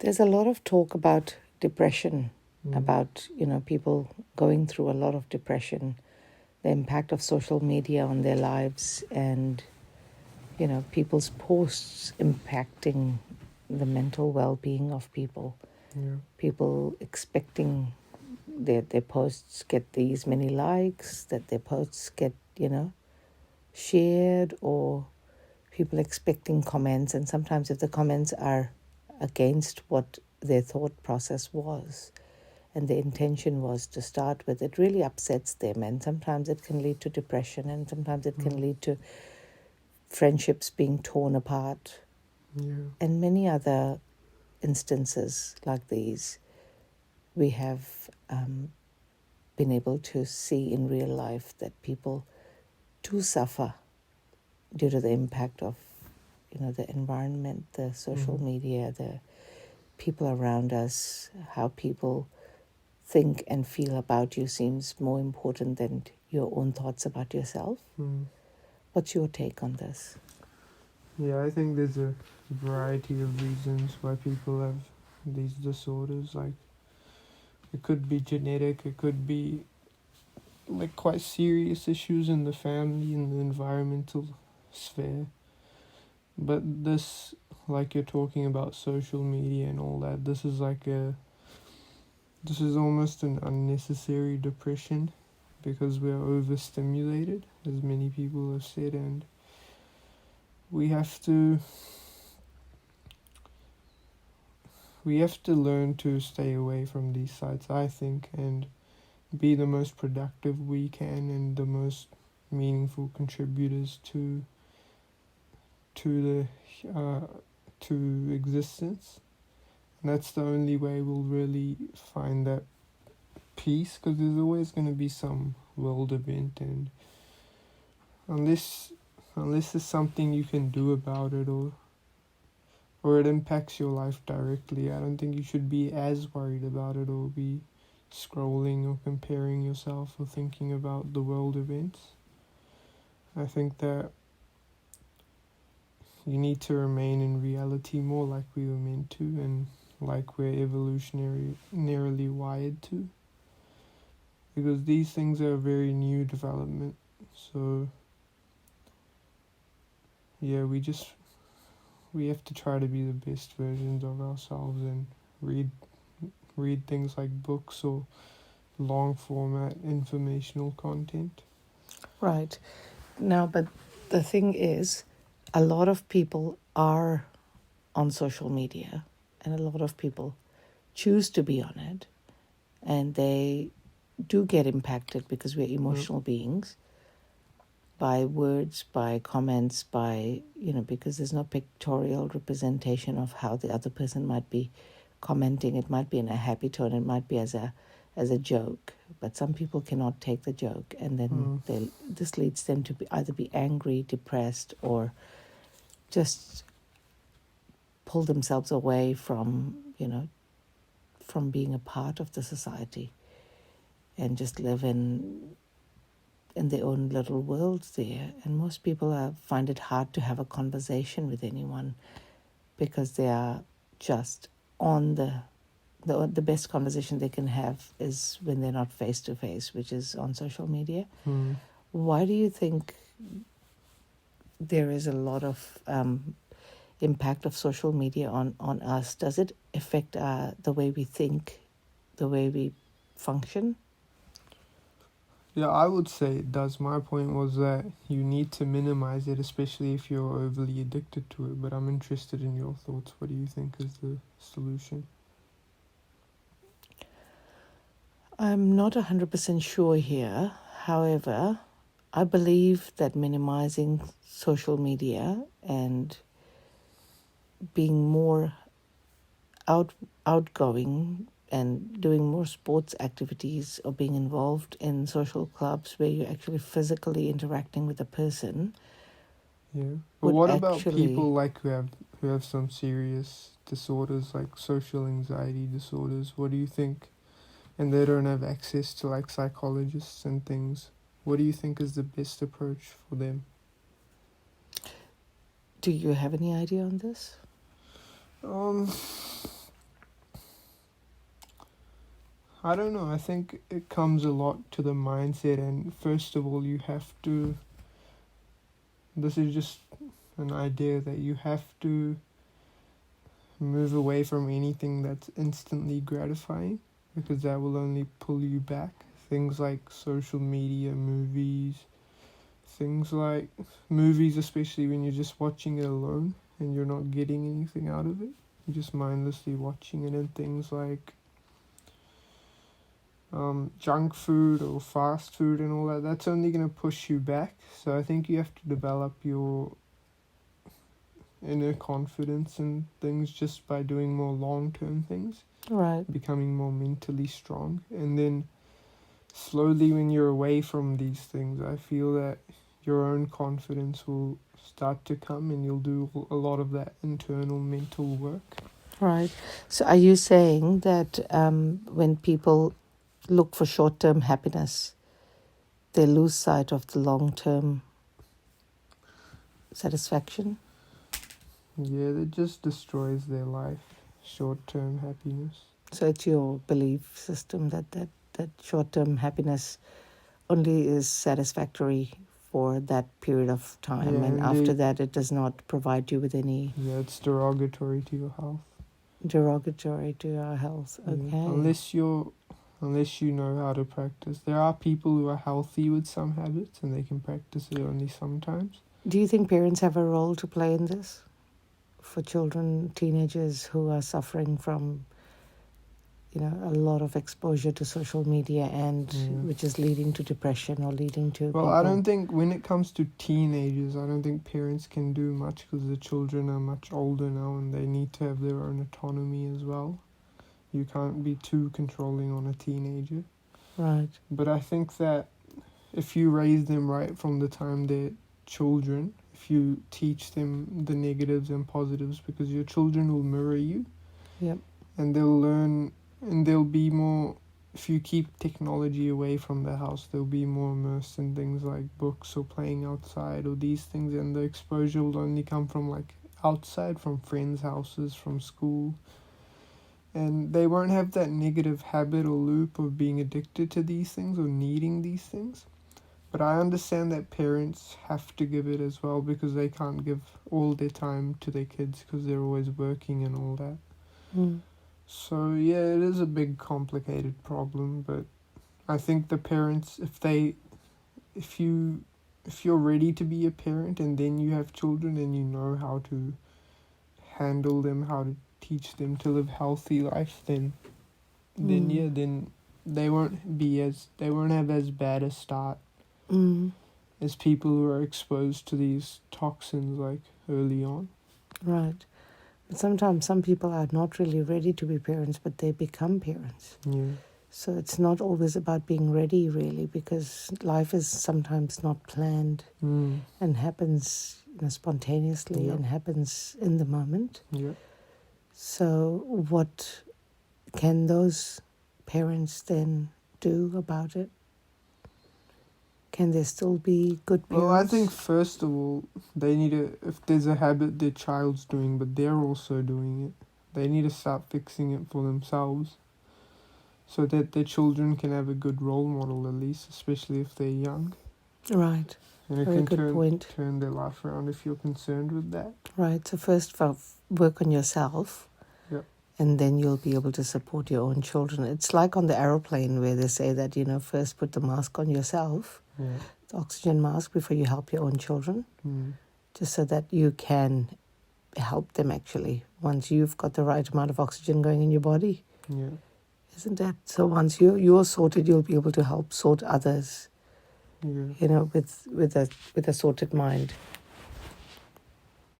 There's a lot of talk about depression, Mm. about, people going through a lot of depression, the impact of social media on their lives, and, people's posts impacting the mental well-being of people. Yeah. People expecting their posts get these many likes, that their posts get, shared, or people expecting comments. And sometimes if the comments are against what their thought process was and the intention was to start with, it really upsets them. And sometimes it can lead to depression, and sometimes it can lead to friendships being torn apart, Yeah. and many other instances like these we have been able to see in real life, that people do suffer due to the impact of the environment, the social media, the people around us. How people think and feel about you seems more important than your own thoughts about yourself. Mm. What's your take on this? Yeah, I think there's a variety of reasons why people have these disorders. Like, it could be genetic, it could be like quite serious issues in the family and the environmental sphere. But this, like you're talking about social media and all that, this is almost an unnecessary depression, because we're overstimulated, as many people have said, and we have to learn to stay away from these sites, I think, and be the most productive we can and the most meaningful contributors to the to existence. And that's the only way we'll really find that peace, because there's always going to be some world event, and unless there's something you can do about it, or it impacts your life directly, I don't think you should be as worried about it, or be scrolling or comparing yourself or thinking about the world events. I think that you need to remain in reality more, like we were meant to, and like we're evolutionarily wired to, because these things are a very new development. So yeah, we have to try to be the best versions of ourselves, and read things like books or long format informational content. Right. Now, but the thing is, a lot of people are on social media, and a lot of people choose to be on it, and they do get impacted, because we're emotional beings, by words, by comments, by, because there's no pictorial representation of how the other person might be commenting. It might be in a happy tone, it might be as a joke, but some people cannot take the joke, and then this leads them to either be angry, depressed, or just pull themselves away from from being a part of the society, and just live in their own little worlds there. And most people find it hard to have a conversation with anyone, because they are just on the best conversation they can have is when they're not face to face, which is on social media. Why do you think there is a lot of impact of social media on us? Does it affect the way we think, the way we function? Yeah, I would say it does. My point was that you need to minimize it, especially if you're overly addicted to it. But I'm interested in your thoughts. What do you think is the solution? I'm not 100% sure here. However, I believe that minimizing social media and being more outgoing, and doing more sports activities, or being involved in social clubs where you're actually physically interacting with a person. Yeah. But Would what about actually people like who have some serious disorders, like social anxiety disorders? What do you think? And they don't have access to like psychologists and things. What do you think is the best approach for them? Do you have any idea on this? Um, I don't know. I think it comes a lot to the mindset, and first of all, you have to. This is just an idea that you have to move away from anything that's instantly gratifying, because that will only pull you back. Things like social media, movies, things like movies, especially when you're just watching it alone and you're not getting anything out of it. You're just mindlessly watching it, and things like junk food or fast food and all that, that's only going to push you back. So I think you have to develop your inner confidence and things just by doing more long-term things, Right. becoming more mentally strong. And then slowly, when you're away from these things, I feel that your own confidence will start to come, and you'll do a lot of that internal mental work. Right. So are you saying that when people look for short-term happiness, they lose sight of the long-term satisfaction? Yeah, it just destroys their life, short-term happiness. So it's your belief system that short-term happiness only is satisfactory for that period of time, Yeah, and indeed. after that it does not provide you with any Yeah, it's derogatory to your health. derogatory to your health. Yeah. Okay. Unless you know how to practice. There are people who are healthy with some habits and they can practice it only sometimes. Do you think parents have a role to play in this? For children, teenagers who are suffering from, a lot of exposure to social media, and which is leading to depression or leading to Well, people. I don't think when it comes to teenagers, I don't think parents can do much, because the children are much older now and they need to have their own autonomy as well. You can't be too controlling on a teenager. Right. But I think that if you raise them right from the time they're children, if you teach them the negatives and positives, because your children will mirror you. Yep. And they'll learn, and they'll be more, if you keep technology away from the house, they'll be more immersed in things like books or playing outside or these things, and the exposure will only come from like outside, from friends' houses, from school. And they won't have that negative habit or loop of being addicted to these things or needing these things. But I understand that parents have to give it as well, because they can't give all their time to their kids because they're always working and all that. Mm. So yeah, it is a big complicated problem, but I think the parents, if you're ready to be a parent and then you have children and you know how to handle them, how to teach them to live healthy life, then they won't have as bad a start as people who are exposed to these toxins like early on. Right. But sometimes some people are not really ready to be parents, but they become parents. Yeah. So it's not always about being ready, really, because life is sometimes not planned and happens spontaneously and happens in the moment. Yeah. So what can those parents then do about it? Can they still be good parents? Well, I think first of all, they need to, if there's a habit their child's doing, but they're also doing it, they need to start fixing it for themselves, so that their children can have a good role model at least, especially if they're young. Right. And it Very can good point. turn their life around if you're concerned with that. Right. So first work on yourself. Yep. And then you'll be able to support your own children. It's like on the aeroplane where they say that, first put the mask on yourself, the oxygen mask, before you help your own children, just so that you can help them actually once you've got the right amount of oxygen going in your body. Yeah. Isn't that? So once you're sorted, you'll be able to help sort others, Yeah. with a sorted mind.